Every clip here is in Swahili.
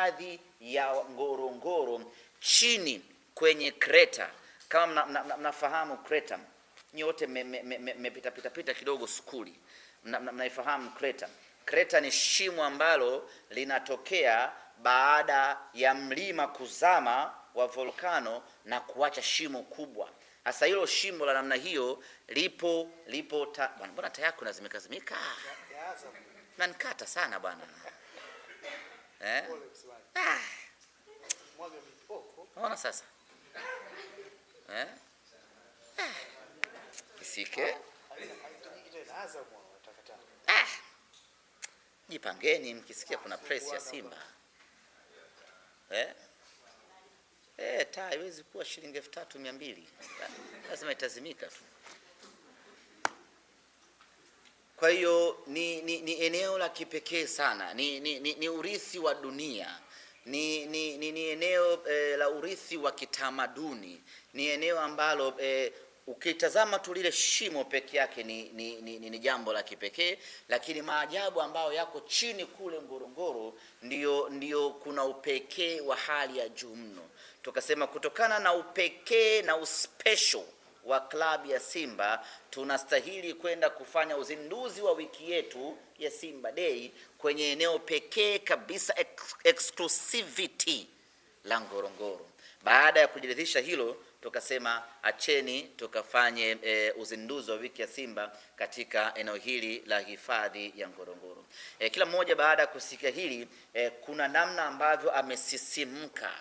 hifadhi ya Ngorongoro chini kwenye kreta. Kama mnafahamu kreta, nyote mmepita kidogo skuli, mnaifahamu kreta. Kreta ni shimo ambalo linatokea baada ya mlima kuzama wa volkano na kuacha shimo kubwa. Sasa hilo shimo la namna hiyo lipo bwana, mbona taa yako nazimika? Nanikata sana bwana. Unaona sasa? Kisike. Jipangeni mkisikia kuna press ya Simba. Taa haiwezi kuwa shilingi 3200. Lazima itazimika tu. Kwa hiyo ni eneo la kipekee sana. Ni urithi wa dunia. Ni eneo la urithi wa kitamaduni. Ni eneo ambalo ukitazama tu lile shimo peke yake ni jambo la kipekee, lakini maajabu ambayo yako chini kule Ngorongoro ndio kuna upekee wa hali ya juu mno. Tukasema kutokana na upekee na uspecial wa klabu ya Simba tunastahili kwenda kufanya uzinduzi wa wiki yetu ya Simba Day kwenye eneo pekee kabisa, exclusivity la Ngorongoro. Baada ya kujiridhisha hilo, tukasema acheni tukafanye uzinduzi wa wiki ya Simba katika eneo hili la hifadhi ya Ngorongoro. Kila mmoja baada ya kusikia hili kuna namna ambavyo amesisimka,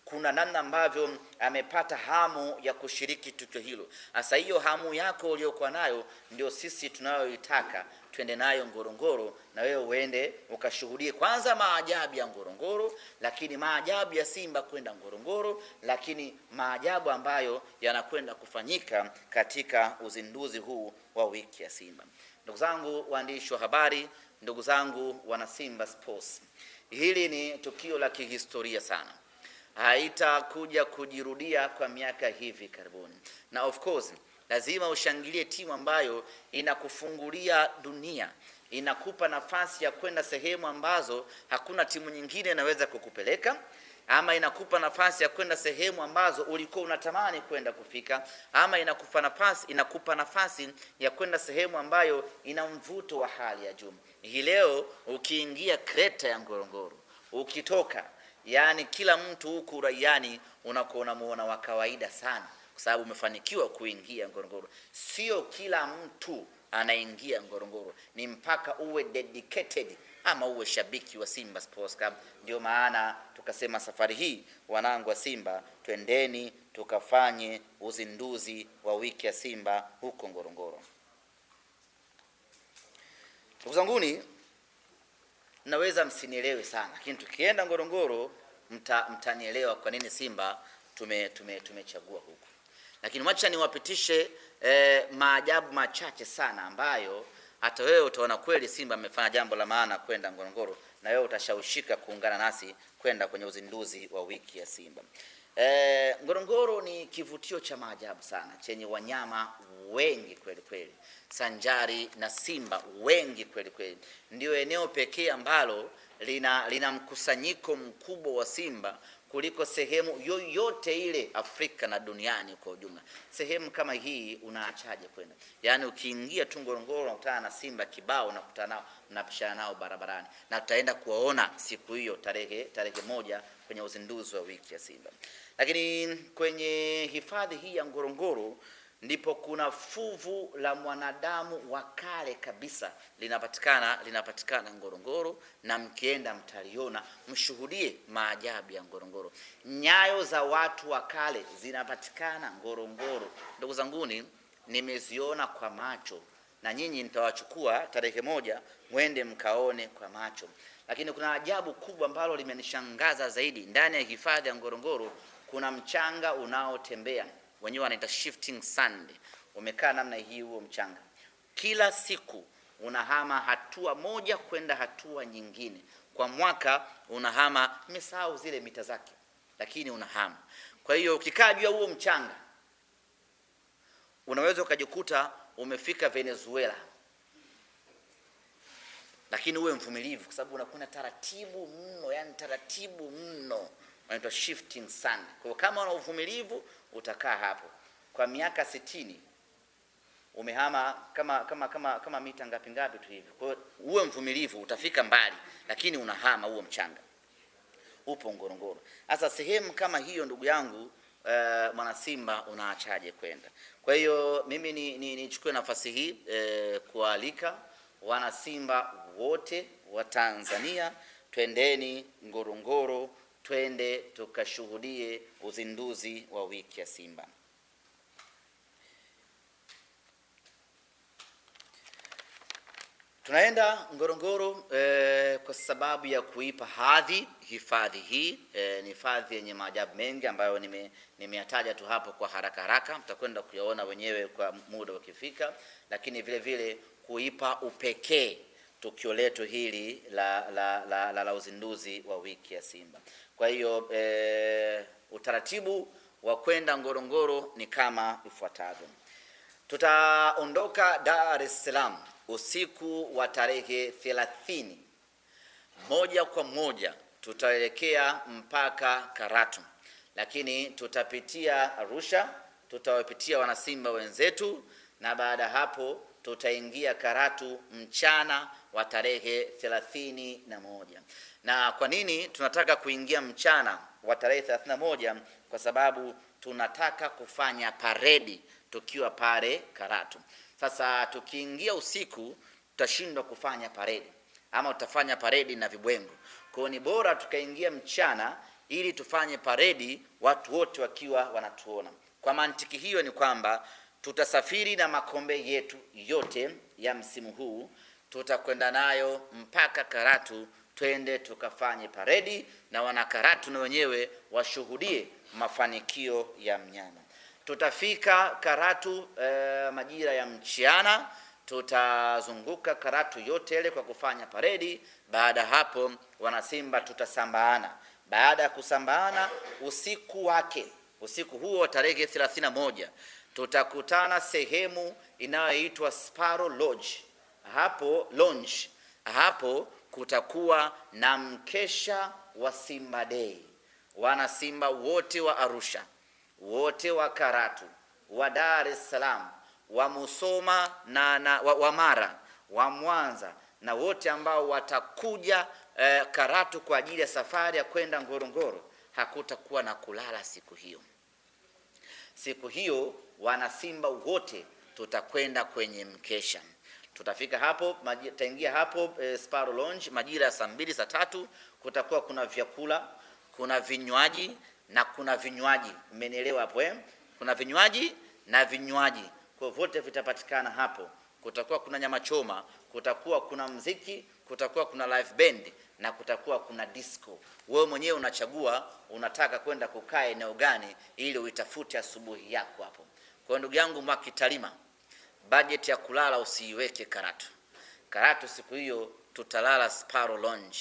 kuna namna ambavyo amepata hamu ya kushiriki tukio hilo. Sasa hiyo hamu yako uliyokuwa nayo ndio sisi tunayoitaka twende nayo Ngorongoro, na wewe uende ukashuhudie kwanza maajabu ya Ngorongoro, lakini maajabu ya Simba kwenda Ngorongoro, lakini maajabu ambayo yanakwenda kufanyika katika uzinduzi huu wa wiki ya Simba. Ndugu zangu waandishi wa habari, ndugu zangu wana Simba Sports, hili ni tukio la kihistoria sana. Haitakuja kujirudia kwa miaka hivi karibuni. Na of course lazima ushangilie timu ambayo inakufungulia dunia, inakupa nafasi ya kwenda sehemu ambazo hakuna timu nyingine inaweza kukupeleka, ama inakupa nafasi ya kwenda sehemu ambazo ulikuwa unatamani kwenda kufika, ama inakupa nafasi ya kwenda sehemu ambayo ina mvuto wa hali ya juu. Hii leo ukiingia kreta ya Ngorongoro, ukitoka, yani kila mtu huku raiani unamuona wa kawaida sana, kwa sababu umefanikiwa kuingia Ngorongoro. Sio kila mtu anaingia Ngorongoro, ni mpaka uwe dedicated ama uwe shabiki wa Simba Sports Club. Ndio maana tukasema safari hii, wanangu wa Simba, twendeni tukafanye uzinduzi wa wiki ya Simba huko Ngorongoro. Ndugu zanguni, naweza msinielewe sana, lakini tukienda Ngorongoro mtanielewa kwa nini Simba tumechagua huko. Lakini wacha niwapitishe maajabu machache sana ambayo hata wewe utaona kweli Simba amefanya jambo la maana kwenda Ngorongoro, na wewe utashawishika kuungana nasi kwenda kwenye uzinduzi wa wiki ya Simba. Ngorongoro ni kivutio cha maajabu sana, chenye wanyama wengi kweli kweli, sanjari na simba wengi kweli kweli. Ndio eneo pekee ambalo lina mkusanyiko mkubwa wa simba kuliko sehemu yoyote ile Afrika na duniani kwa ujumla. Sehemu kama hii unaachaje kwenda? Yaani ukiingia tu Ngorongoro unakutana na simba kibao, unakutana nao, unapishana nao barabarani. Na tutaenda kuwaona siku hiyo tarehe 1 kwenye uzinduzi wa wiki ya Simba. Lakini kwenye hifadhi hii ya Ngorongoro ndipo kuna fuvu la mwanadamu wa kale kabisa linapatikana Ngorongoro, na mkienda mtaliona, mshuhudie maajabu ya Ngorongoro. Nyayo za watu wa kale zinapatikana Ngorongoro. Ndugu zanguni, nimeziona kwa macho, na nyinyi nitawachukua tarehe 1 mwende mkaone kwa macho. Lakini kuna ajabu kubwa ambalo limenishangaza zaidi. Ndani ya hifadhi ya Ngorongoro kuna mchanga unaotembea, wenyewe wanaita shifting sand. Umekaa namna hii huo mchanga, kila siku unahama hatua moja kwenda hatua nyingine. Kwa mwaka unahama, nimesahau zile mita zake, lakini unahama. Kwa hiyo ukikaa juu ya huo mchanga unaweza ukajikuta umefika Venezuela. lakini uwe mvumilivu, kwa sababu unakwenda taratibu mno, yani taratibu mno, unaitwa shifting sun. Kwa hiyo kama una uvumilivu utakaa hapo kwa miaka 60, umehama kama mita ngapi tu hivi. Kwa hiyo uwe mvumilivu, utafika mbali, lakini unahama huo mchanga upo Ngorongoro. Sasa sehemu kama hiyo, ndugu yangu, mwana Simba, unaachaje kwenda? Kwa hiyo mimi nichukue nafasi hii kualika wana Simba wote wa Tanzania, twendeni Ngorongoro, twende tukashuhudie uzinduzi wa wiki ya Simba. Tunaenda Ngorongoro kwa sababu ya kuipa hadhi hifadhi hii. Ni hifadhi yenye maajabu mengi ambayo nimeyataja tu hapo kwa haraka, mtakwenda kuyaona wenyewe kwa muda ukifika, lakini vile vile kuipa upekee tukio letu hili la uzinduzi wa wiki ya Simba. Kwa hiyo utaratibu wa kwenda Ngorongoro ni kama ifuatavyo. Tutaondoka Dar es Salaam usiku wa tarehe 30, moja kwa moja tutaelekea mpaka Karatu, lakini tutapitia Arusha, tutawapitia wanasimba wenzetu, na baada hapo tutaingia Karatu mchana wa tarehe 31. Na kwa nini tunataka kuingia mchana wa tarehe 31? Kwa sababu tunataka kufanya paredi tukiwa pale Karatu. Sasa tukiingia usiku tutashindwa kufanya paredi, ama utafanya paredi na vibwengo. Kwa hiyo ni bora tukaingia mchana ili tufanye paredi watu wote wakiwa wanatuona. Kwa mantiki hiyo ni kwamba tutasafiri na makombe yetu yote ya msimu huu, tutakwenda nayo mpaka Karatu, twende tukafanye paredi na wana Karatu na wenyewe washuhudie mafanikio ya mnyama. Tutafika Karatu majira ya mchana, tutazunguka Karatu yote ile kwa kufanya paredi. Baada hapo wanasimba tutasambaana. Baada ya kusambaana, usiku huo tarehe 31 tutakutana sehemu inayoitwa Sparrow Lodge. Hapo kutakuwa na mkesha wa Simba Day. Wana Simba wote wa Arusha, wote wa Karatu, wa Dar es Salaam, wa Musoma wa Mara, wa Mwanza, na wote ambao watakuja Karatu kwa ajili ya safari ya kwenda Ngorongoro, hakutakuwa na kulala siku hiyo. Siku hiyo wana Simba wote tutakwenda kwenye mkesha. Tutafika hapo, tutaingia hapo Sparrow Lounge majira ya saa 2 saa 3. Kutakuwa kuna vyakula, kuna vinywaji na kuna vinywaji. Umenielewa hapo Kuna vinywaji na vinywaji. Kwa vote vitapatikana hapo. Kutakuwa kuna nyama choma, kutakuwa kuna muziki, kutakuwa kuna live band na kutakuwa kuna disco. Wewe mwenyewe unachagua unataka kwenda kukaa eneo gani ili uitafute asubuhi yako hapo. Kwa ndugu yangu Mwakitalima, budget ya kulala usiiweke Karatu. Karatu siku hiyo tutalala Sparrow Lounge.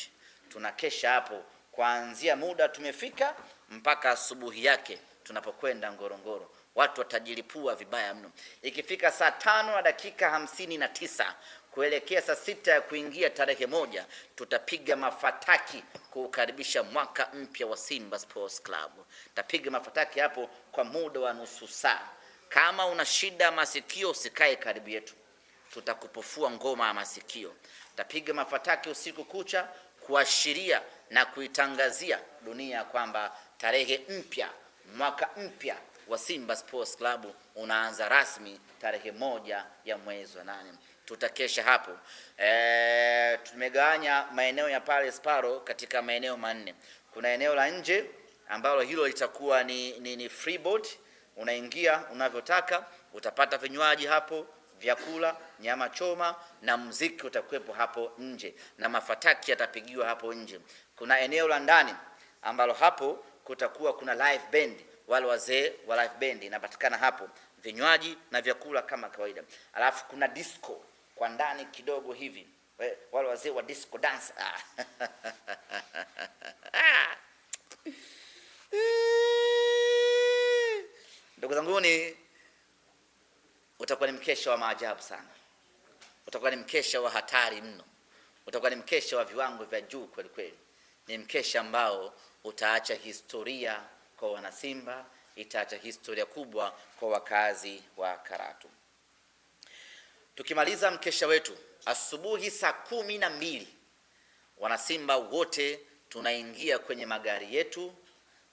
Tunakesha hapo kuanzia muda tumefika mpaka asubuhi yake tunapokwenda Ngorongoro. Watu watajilipua vibaya mno. Ikifika saa 5:59 kuelekea saa 6 ya kuingia tarehe 1, tutapiga mafataki kukaribisha mwaka mpya wa Simba Sports Club. Tutapiga mafataki hapo kwa muda wa nusu saa. Kama una shida masikio usikae karibu yetu, tutakupofua ngoma ya masikio. Tutapiga mafataki usiku kucha kuashiria na kuitangazia dunia kwamba tarehe mpya, mwaka mpya wa Simba Sports Club unaanza rasmi tarehe 1 ya mwezi wa 8. Tutakesha hapo. Tumegawanya maeneo ya pale Sparrow katika maeneo 4. Kuna eneo la nje ambalo hilo litakuwa ni free board. Unaingia unavyotaka, utapata vinywaji hapo, vyakula, nyama choma na muziki utakuwepo hapo nje na mafataki yatapigiwa hapo nje. Kuna eneo la ndani ambalo hapo kutakuwa kuna live band. Wale wazee wa live band inapatikana hapo, vinywaji na vyakula kama kawaida. Alafu kuna disco kwa ndani kidogo hivi, wale wazee wa disco dance. Ndugu zangu, utakuwa ni mkesha wa maajabu sana. Utakuwa ni mkesha wa hatari mno. utakuwa ni mkesha wa viwango vya juu kweli kweli. Ni mkesha ambao utaacha historia kwa wanasimba, itaacha historia kubwa kwa wakazi wa Karatu. Tukimaliza mkesha wetu asubuhi saa 12, wanasimba wote tunaingia kwenye magari yetu,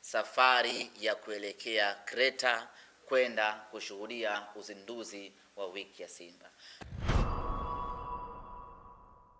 safari ya kuelekea Kreta kwenda kushuhudia uzinduzi wa wiki ya Simba.